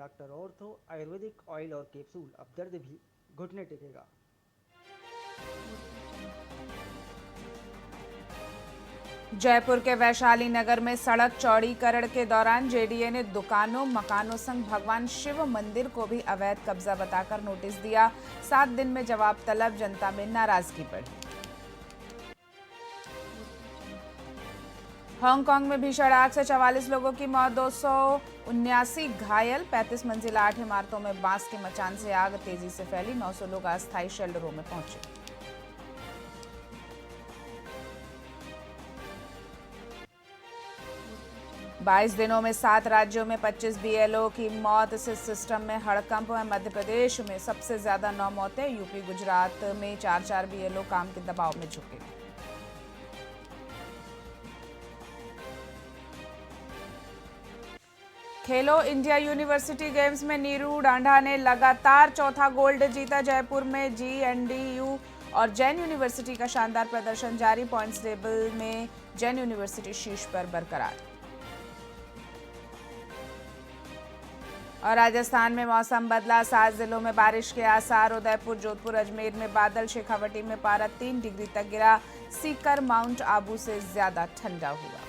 Doctor ortho Ayurvedic oil और capsule, अब दर्द भी घुटने टेकेगा। जयपुर के वैशाली नगर में सड़क चौड़ीकरण के दौरान जेडीए ने दुकानों मकानों संग भगवान शिव मंदिर को भी अवैध कब्जा बताकर नोटिस दिया। 7 दिन में जवाब तलब, जनता में नाराजगी बढ़ी। हांगकांग में भीषण आग से 44 लोगों की मौत, 279 घायल, 35 मंजिला 8 इमारतों में बांस के मचान से आग तेजी से फैली, 900 लोग अस्थायी शेल्टरों में पहुंचे। 22 दिनों में 7 राज्यों में 25 बीएलओ की मौत से सिस्टम में हड़कंप है। मध्य प्रदेश में सबसे ज्यादा 9 मौतें, यूपी गुजरात में 4 बीएलओ काम के दबाव में झुके। खेलो इंडिया यूनिवर्सिटी गेम्स में नीरू डांडा ने लगातार चौथा गोल्ड जीता। जयपुर में जीएनडीयू और जैन यूनिवर्सिटी का शानदार प्रदर्शन जारी, पॉइंट्स टेबल में जैन यूनिवर्सिटी शीर्ष पर बरकरार। और राजस्थान में मौसम बदला, 7 जिलों में बारिश के आसार, उदयपुर जोधपुर अजमेर में बादल, शेखावटी में पारा 3 डिग्री तक गिरा, सीकर माउंट आबू से ज्यादा ठंडा हुआ।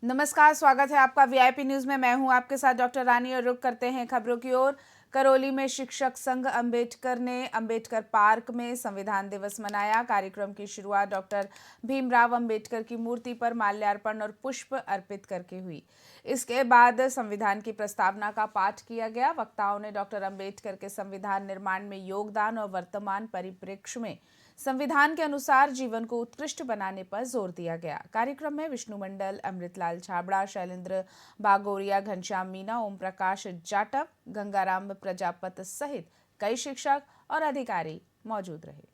नमस्कार, स्वागत है आपका वीआईपी न्यूज में। मैं हूं आपके साथ डॉक्टर रानी और रुक करते हैं खबरों की ओर। करौली में शिक्षक संघ अंबेडकर ने अंबेडकर पार्क में संविधान दिवस मनाया। कार्यक्रम की शुरुआत डॉक्टर भीमराव अंबेडकर की मूर्ति पर माल्यार्पण और पुष्प अर्पित करके हुई। इसके बाद संविधान की प्रस्तावना का पाठ किया गया। वक्ताओं ने डॉक्टर अंबेडकर के संविधान निर्माण में योगदान और वर्तमान परिप्रेक्ष्य में संविधान के अनुसार जीवन को उत्कृष्ट बनाने पर जोर दिया गया। कार्यक्रम में विष्णु मंडल, अमृतलाल छाबड़ा, शैलेंद्र बागोरिया, घनश्याम मीना, ओम प्रकाश जाटव, गंगाराम प्रजापत सहित कई शिक्षक और अधिकारी मौजूद रहे।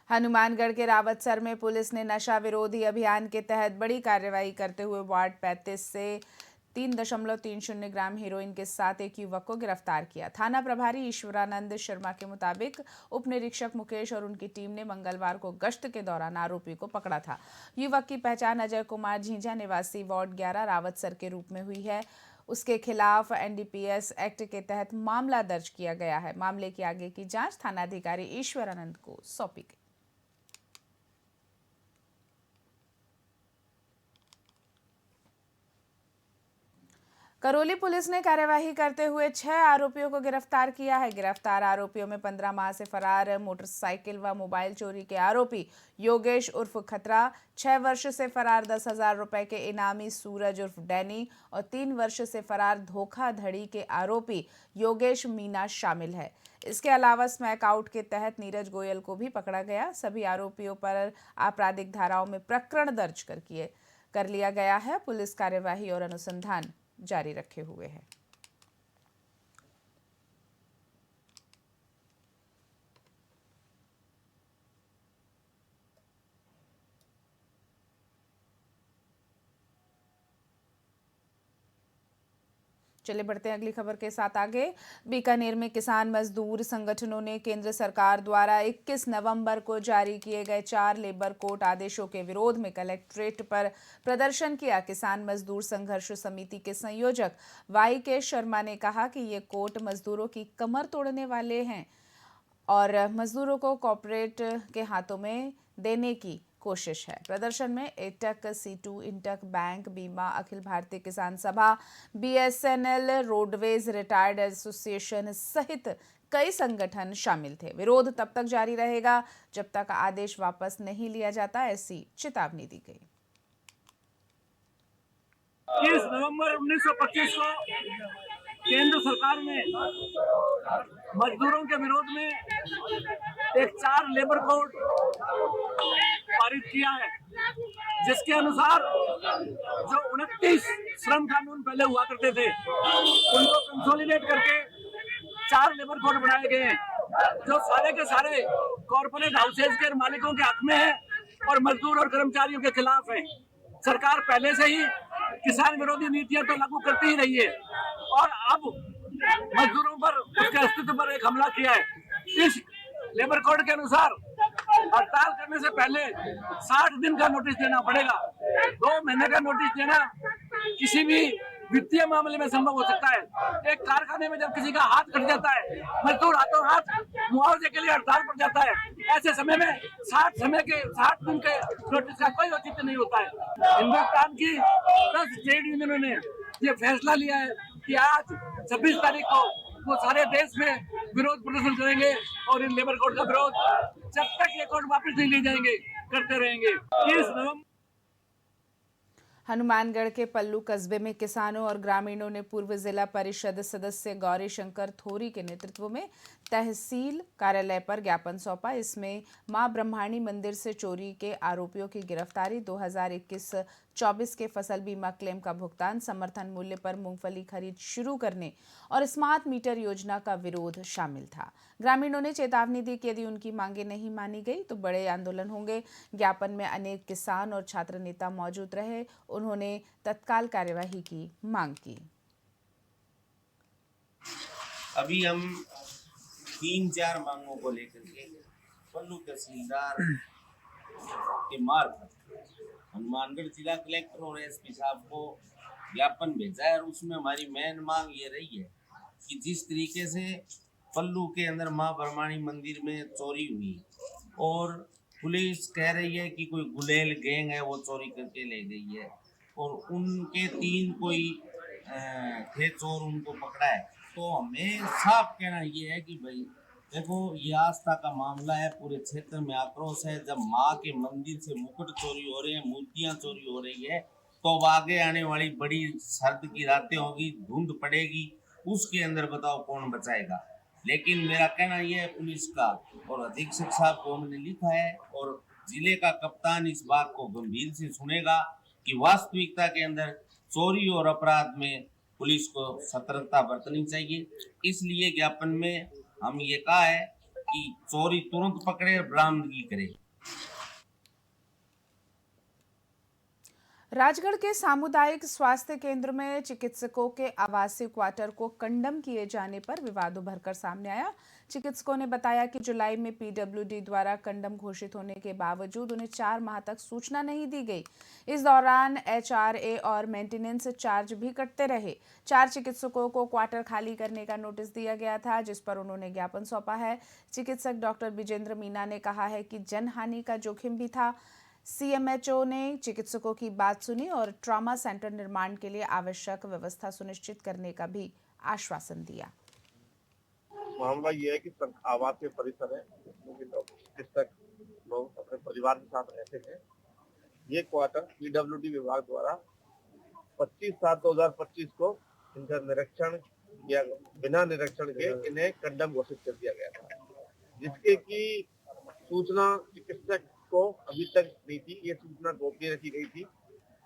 हनुमानगढ़ के रावतसर में पुलिस ने नशा विरोधी अभियान के तहत बड़ी कार्रवाई करते हुए वार्ड 35 से 3.30 ग्राम हेरोइन के साथ एक युवक को गिरफ्तार किया। थाना प्रभारी ईश्वरानंद शर्मा के मुताबिक उप निरीक्षक मुकेश और उनकी टीम ने मंगलवार को गश्त के दौरान आरोपी को पकड़ा था। युवक की पहचान अजय कुमार झींझा निवासी वार्ड 11 रावतसर के रूप में हुई है। उसके खिलाफ एनडीपीएस एक्ट के तहत मामला दर्ज किया गया है। मामले की आगे की जांच थानाधिकारी ईश्वरानंद को सौंपी गई। करौली पुलिस ने कार्यवाही करते हुए 6 आरोपियों को गिरफ्तार किया है। गिरफ्तार आरोपियों में 15 माह से फरार मोटरसाइकिल व मोबाइल चोरी के आरोपी योगेश उर्फ खतरा, 6 वर्ष से फरार 10,000 रुपए के इनामी सूरज उर्फ डैनी और 3 वर्ष से फरार धोखाधड़ी के आरोपी योगेश मीना शामिल है। इसके अलावा स्मैक आउट के तहत नीरज गोयल को भी पकड़ा गया। सभी आरोपियों पर आपराधिक धाराओं में प्रकरण दर्ज कर लिया गया है। पुलिस कार्यवाही और अनुसंधान जारी रखे हुए है। चलिए बढ़ते हैं अगली खबर के साथ आगे। बीकानेर में किसान मजदूर संगठनों ने केंद्र सरकार द्वारा 21 नवंबर को जारी किए गए 4 लेबर कोड आदेशों के विरोध में कलेक्ट्रेट पर प्रदर्शन किया। किसान मजदूर संघर्ष समिति के संयोजक वाई के शर्मा ने कहा कि ये कोड मजदूरों की कमर तोड़ने वाले हैं और मजदूरों को कॉर्पोरेट के हाथों में देने की कोशिश है। प्रदर्शन में एटक, C2, इंटक, बैंक, बीमा, अखिल भारतीय किसान सभा, बीएसएनएल, रोडवेज रिटायर्ड एसोसिएशन सहित कई संगठन शामिल थे। विरोध तब तक जारी रहेगा जब तक आदेश वापस नहीं लिया जाता, ऐसी चेतावनी दी गई। 30 नवंबर 1925 को केंद्र सरकार ने मजदूरों के विरोध में एक 4 लेबर कोड पारित किया है, जिसके अनुसार जो 29 श्रम कानून पहले हुआ करते थे उनको कंसोलिडेट करके 4 लेबर कोड बनाए गए हैं, जो सारे के सारे कॉर्पोरेट हाउसेज के मालिकों के हक में है और मजदूर और कर्मचारियों के खिलाफ है। सरकार पहले से ही किसान विरोधी नीतियां तो लागू करती ही रही है और अब मजदूरों पर, उसके अस्तित्व पर एक हमला किया है। इस लेबर कोड के अनुसार हड़ताल करने से पहले 60 दिन का नोटिस देना पड़ेगा। 2 महीने का नोटिस देना किसी भी वित्तीय मामले में संभव हो सकता है। एक कारखाने में जब किसी का हाथ कट जाता है, मजदूर हाथों हाथ मुआवजे के लिए हड़ताल पर जाता है, ऐसे समय में 60 दिन के नोटिस का कोई औचित्य नहीं होता है। हिंदुस्तान की 10 ट्रेड यूनियनों ने ये फैसला लिया है कि आज 26 तारीख को वो सारे देश में विरोध प्रदर्शन करेंगे और इन लेबर कोड का विरोध जब तक ये कोड वापस नहीं ले जाएंगे करते रहेंगे। 30 नवंबर हनुमानगढ़ के पल्लू कस्बे में किसानों और ग्रामीणों ने पूर्व जिला परिषद सदस्य गौरी शंकर थोरी के नेतृत्व में तहसील कार्यालय पर ज्ञापन सौंपा। इसमें मां ब्रह्माणी मंदिर से चोरी के आरोपियों की गिरफ्तारी, 2021-24 के फसल बीमा क्लेम का भुगतान, समर्थन मूल्य पर मूंगफली खरीद शुरू करने और स्मार्ट मीटर योजना का विरोध शामिल था। ग्रामीणों ने चेतावनी दी कि यदि उनकी मांगें नहीं मानी गई तो बड़े आंदोलन होंगे। ज्ञापन में अनेक किसान और छात्र नेता मौजूद रहे। उन्होंने तत्काल कार्यवाही की मांग की। अभी हम 3-4 मांगों को लेकर के पल्लू तहसीलदार के मार्फत हनुमानगढ़ जिला कलेक्टर और एसपी साहब को ज्ञापन भेजा है और उसमें हमारी मेन मांग ये रही है कि जिस तरीके से पल्लू के अंदर मां ब्रह्माणी मंदिर में चोरी हुई और पुलिस कह रही है कि कोई गुलेल गैंग है वो चोरी करके ले गई है और उनके 3 कोई थे चोर, उनको पकड़ा है, तो हमें साफ कहना ये है कि भाई देखो ये आस्था का मामला है, पूरे क्षेत्र में आक्रोश है। जब माँ के मंदिर से मुकुट चोरी हो रहे हैं, मूर्तियां चोरी हो रही है, तो अब आगे आने वाली बड़ी सर्द की रातें होगी, धुंध पड़ेगी, उसके अंदर बताओ कौन बचाएगा। लेकिन मेरा कहना यह है पुलिस का और अधीक्षक साहब को हमने लिखा है और जिले का कप्तान इस बात को गंभीर से सुनेगा कि वास्तविकता के अंदर चोरी और अपराध में पुलिस को सतर्कता बरतनी चाहिए। इसलिए ज्ञापन में हम ये कहा है कि चोरी तुरंत पकड़े और बरामदगी करे। राजगढ़ के सामुदायिक स्वास्थ्य केंद्र में चिकित्सकों के आवासीय क्वार्टर को कंडम किए जाने पर विवाद उभर कर सामने आया। चिकित्सकों ने बताया कि जुलाई में पीडब्ल्यूडी द्वारा कंडम घोषित होने के बावजूद उन्हें 4 माह तक सूचना नहीं दी गई। इस दौरान एचआरए और मेंटेनेंस चार्ज भी कटते रहे। 4 चिकित्सकों को क्वार्टर खाली करने का नोटिस दिया गया था, जिस पर उन्होंने ज्ञापन सौंपा है। चिकित्सक डॉक्टर विजेंद्र मीना ने कहा है कि जनहानि का जोखिम भी था। सीएमएचओ ने चिकित्सकों की बात सुनी और ट्रॉमा सेंटर निर्माण के लिए आवश्यक व्यवस्था सुनिश्चित करने का भी आश्वासन दिया। मामला ये है कि आवासीय परिसर है, चिकित्सक लोग अपने परिवार के साथ रहते हैं। ये क्वार्टर पीडब्ल्यूडी विभाग द्वारा 25/7/2025 को इनका निरीक्षण या बिना निरीक्षण के इन्हें कंडम घोषित कर दिया गया था, जिसके की सूचना चिकित्सक को अभी तक नहीं थी। ये सूचना गोपनीय रखी गई थी।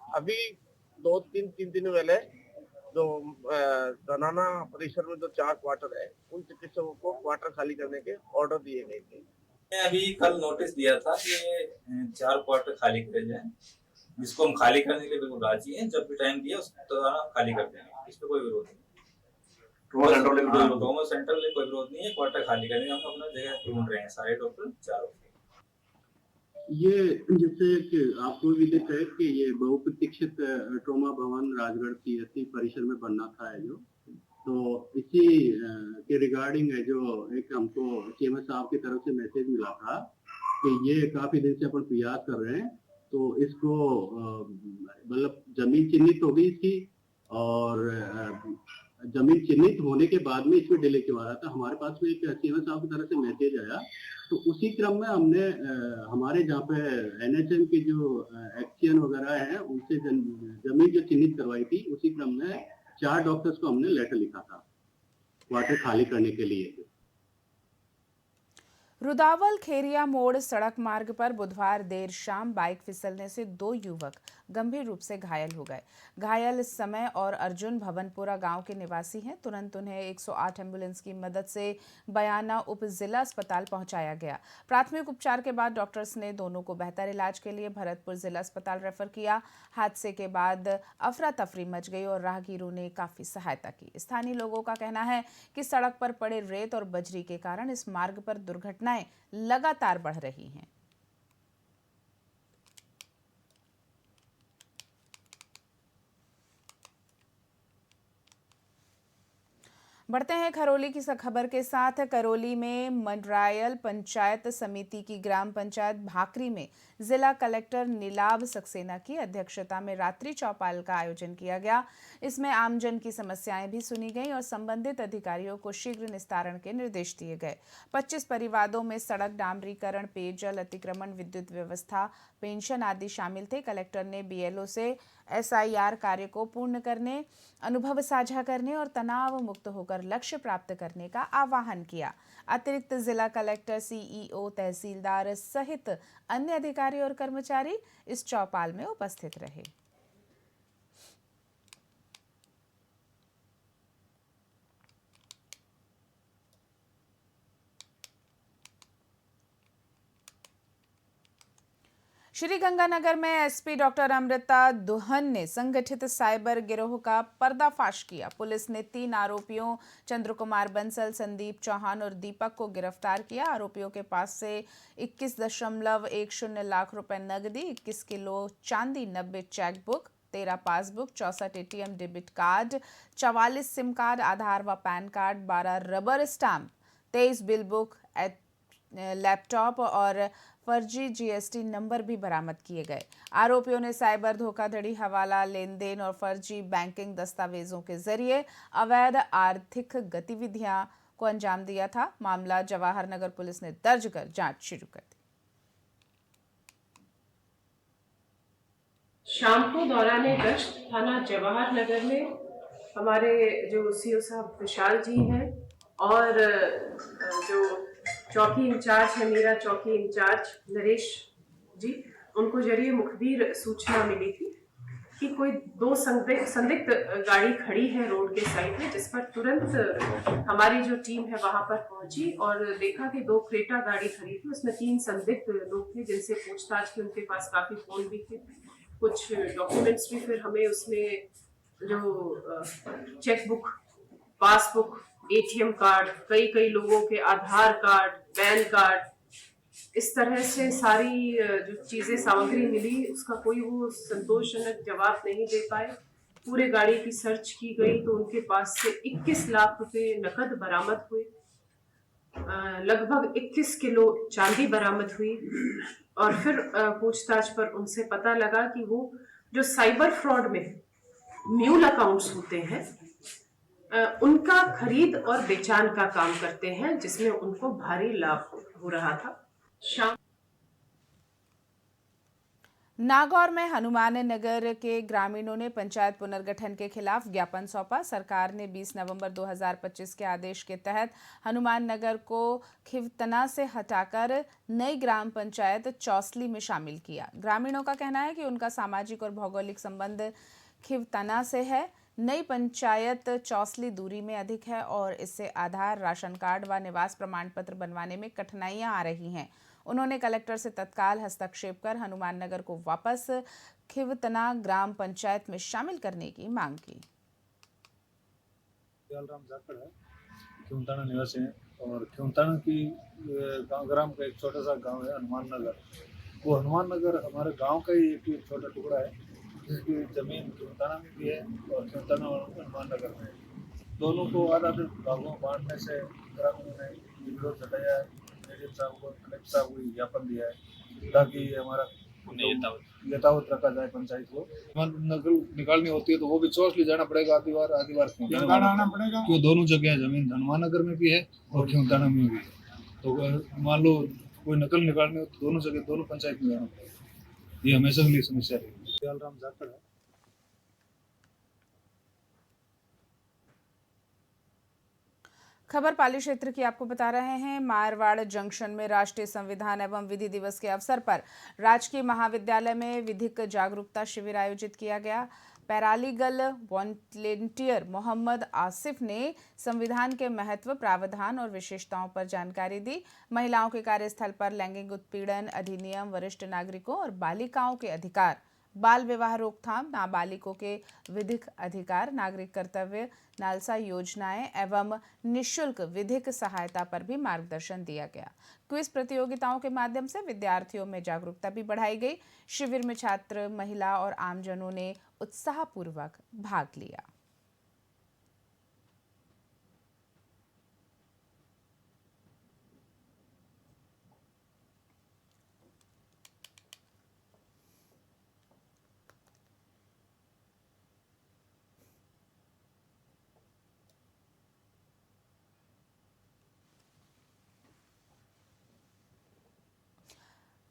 अभी 2-3 दिन पहले जो धनाना परिसर में जो 4 क्वार्टर है, उन चिकित्सकों को क्वार्टर खाली करने के ऑर्डर दिए गए थे। अभी कल नोटिस दिया था कि 4 क्वार्टर खाली करे जाएं, जिसको हम खाली करने के लिए बिल्कुल राजी हैं। जब भी टाइम दिया उस दौरान हम खाली कर देंगे, इस पर कोई विरोध नहीं। ट्रॉमा सेंटर में कोई विरोध नहीं है, क्वार्टर खाली करेंगे। हम अपना जगह ढूंढ रहे हैं, सारे डॉक्टर चारों। ये जैसे कि आपको विदित है कि ये बहुप्रतीक्षित ट्रॉमा भवन राजगढ़ सीएससी परिसर में बनना था है जो, तो इसी के रिगार्डिंग है जो एक हमको सीएमएस साहब की तरफ से मैसेज मिला था कि ये काफी दिन से अपन प्रयास कर रहे हैं, तो इसको मतलब जमीन चिन्हित हो गई इसकी और जमीन चिन्हित होने के बाद में इसमें डिले क्यों आ रहा था। हमारे पास में एक सीएमएस साहब की तरफ से मैसेज आया, तो उसी क्रम में हमने हमारे जहाँ पे एनएचएम की जो एक्शन वगैरह है उनसे जमीन जो चिन्हित करवाई थी, उसी क्रम में 4 डॉक्टर्स को हमने लेटर लिखा था क्वार्टर खाली करने के लिए। रुदावल खेरिया मोड़ सड़क मार्ग पर बुधवार देर शाम बाइक फिसलने से 2 युवक गंभीर रूप से घायल हो गए। घायल समय और अर्जुन भवनपुरा गांव के निवासी हैं। तुरंत उन्हें 108 एम्बुलेंस की मदद से बयाना उप जिला अस्पताल पहुंचाया गया। प्राथमिक उपचार के बाद डॉक्टर्स ने दोनों को बेहतर इलाज के लिए भरतपुर जिला अस्पताल रेफर किया। हादसे के बाद अफरा तफरी मच गई और राहगीरों ने काफी सहायता की। स्थानीय लोगों का कहना है कि सड़क पर पड़े रेत और बजरी के कारण इस मार्ग पर दुर्घटनाएं लगातार बढ़ रही हैं। बढ़ते हैं खरौली की खबर के साथ। करौली में मंडरायल पंचायत समिति की ग्राम पंचायत भाकरी में जिला कलेक्टर नीलाभ सक्सेना की अध्यक्षता में रात्रि चौपाल का आयोजन किया गया। इसमें आमजन की समस्याएं भी सुनी गईं और संबंधित अधिकारियों को शीघ्र निस्तारण के निर्देश दिए गए। 25 परिवारों में सड़क डामरीकरण, पेयजल, अतिक्रमण, विद्युत व्यवस्था, पेंशन आदि शामिल थे। कलेक्टर ने बीएलओ से एसआईआर कार्य को पूर्ण करने, अनुभव साझा करने और तनाव मुक्त होकर लक्ष्य प्राप्त करने का आह्वान किया। अतिरिक्त जिला कलेक्टर, सीईओ, तहसीलदार सहित अन्य अधिकारी और कर्मचारी इस चौपाल में उपस्थित रहे। श्री गंगानगर में एसपी डॉक्टर अमृता दुहन ने संगठित साइबर गिरोह का पर्दाफाश किया। पुलिस ने 3 आरोपियों चंद्र कुमार बंसल, संदीप चौहान और दीपक को गिरफ्तार किया। आरोपियों के पास से 21.10 लाख रुपए नकदी, 21 किलो चांदी, 90 chequebook, 13 passbook, 64 ATM debit card, 44 SIM card, Aadhaar व PAN card, 12 rubber stamp, 23 bill book, laptop और फर्जी जीएसटी नंबर भी बरामद किए गए। आरोपियों ने साइबर धोखाधड़ी, हवाला लेन देन और फर्जी बैंकिंग दस्तावेजों के जरिए अवैध आर्थिक गतिविधियां को अंजाम दिया था। मामला जवाहर नगर पुलिस ने दर्ज कर जांच शुरू कर दी। शाम को दौरान गश्त थाना जवाहर नगर में हमारे जो सीओ साहब विशाल जी हैं और जो चौकी इंचार्ज है, मेरा चौकी इंचार्ज नरेश जी, उनको जरिए मुखबिर सूचना मिली थी कि कोई 2 संदिग्ध गाड़ी खड़ी है रोड के साइड में, जिस पर तुरंत हमारी जो टीम है वहां पर पहुंची और देखा कि 2 क्रेटा गाड़ी खड़ी थी। उसमें 3 संदिग्ध लोग थे जिनसे पूछताछ की। उनके पास काफी फोन भी थे, कुछ डॉक्यूमेंट्स भी। फिर हमें उसमें जो चेकबुक, पासबुक, एटीएम कार्ड, कई लोगों के आधार कार्ड, पैन कार्ड, इस तरह से सारी जो चीजें सामग्री मिली, उसका कोई वो संतोषजनक जवाब नहीं दे पाए। पूरे गाड़ी की सर्च की गई तो उनके पास से 21 लाख रुपए नकद बरामद हुए, लगभग 21 किलो चांदी बरामद हुई। और फिर पूछताछ पर उनसे पता लगा कि वो जो साइबर फ्रॉड में म्यूल अकाउंट्स होते हैं, उनका खरीद और बेचान का काम करते हैं, जिसमें उनको भारी लाभ हो रहा था। नागौर में हनुमान नगर के ग्रामीणों ने पंचायत पुनर्गठन के खिलाफ ज्ञापन सौंपा। सरकार ने 20 नवंबर 2025 के आदेश के तहत हनुमान नगर को खिवतना से हटाकर नई ग्राम पंचायत चौसली में शामिल किया। ग्रामीणों का कहना है कि उनका सामाजिक और भौगोलिक संबंध खिवतना से है। नई पंचायत चौसली दूरी में अधिक है और इससे आधार, राशन कार्ड व निवास प्रमाण पत्र बनवाने में कठिनाइयां आ रही हैं। उन्होंने कलेक्टर से तत्काल हस्तक्षेप कर हनुमान नगर को वापस खिवतना ग्राम पंचायत में शामिल करने की मांग की। खिवताना निवासी हैं और खिवताना की ग्राम का एक छोटा सा गांव है हनुमान नगर। वो हनुमान नगर हमारे गांव का ही एक छोटा टुकड़ा है, जिसकी जमीन खिवताना में भी है और खिवताना और हनुमान नगर में है। दोनों को आधा भागों में बांटने से ग्रामीणों ने विरोध जताया है। साहब को, कलेक्टर साहब को ज्ञापन दिया है ताकि हमारा यथावत रखा जाए। पंचायत को नगर निकालनी होती है तो वो भी चौसली जाना पड़ेगा, आधी बार आना पड़ेगा, क्यों दोनों जगह जमीन हनुमान नगर में भी है और खिवताना में भी है। तो मान लो कोई नकल निकालनी हो तो दोनों जगह, दोनों पंचायत में जाना पड़ेगा। ये हमेशा के लिए समस्या है। खबर पाली क्षेत्र की आपको बता रहे हैं। मारवाड़ जंक्शन में राष्ट्रीय संविधान एवं विधि दिवस के अवसर पर राजकीय महाविद्यालय में विधिक जागरूकता शिविर आयोजित किया गया। पैरालीगल वॉलंटियर मोहम्मद आसिफ ने संविधान के महत्व, प्रावधान और विशेषताओं पर जानकारी दी। महिलाओं के कार्यस्थल पर लैंगिक उत्पीड़न अधिनियम, वरिष्ठ नागरिकों और बालिकाओं के अधिकार, बाल विवाह रोकथाम, नाबालिगों के विधिक अधिकार, नागरिक कर्तव्य, नालसा योजनाएं एवं निःशुल्क विधिक सहायता पर भी मार्गदर्शन दिया गया। क्विज प्रतियोगिताओं के माध्यम से विद्यार्थियों में जागरूकता भी बढ़ाई गई। शिविर में छात्र, महिला और आमजनों ने उत्साहपूर्वक भाग लिया।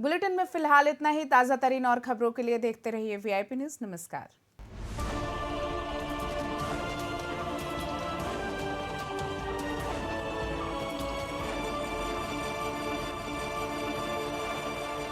बुलेटिन में फिलहाल इतना ही। ताजा तरीन और खबरों के लिए देखते रहिए VIP न्यूज़। नमस्कार।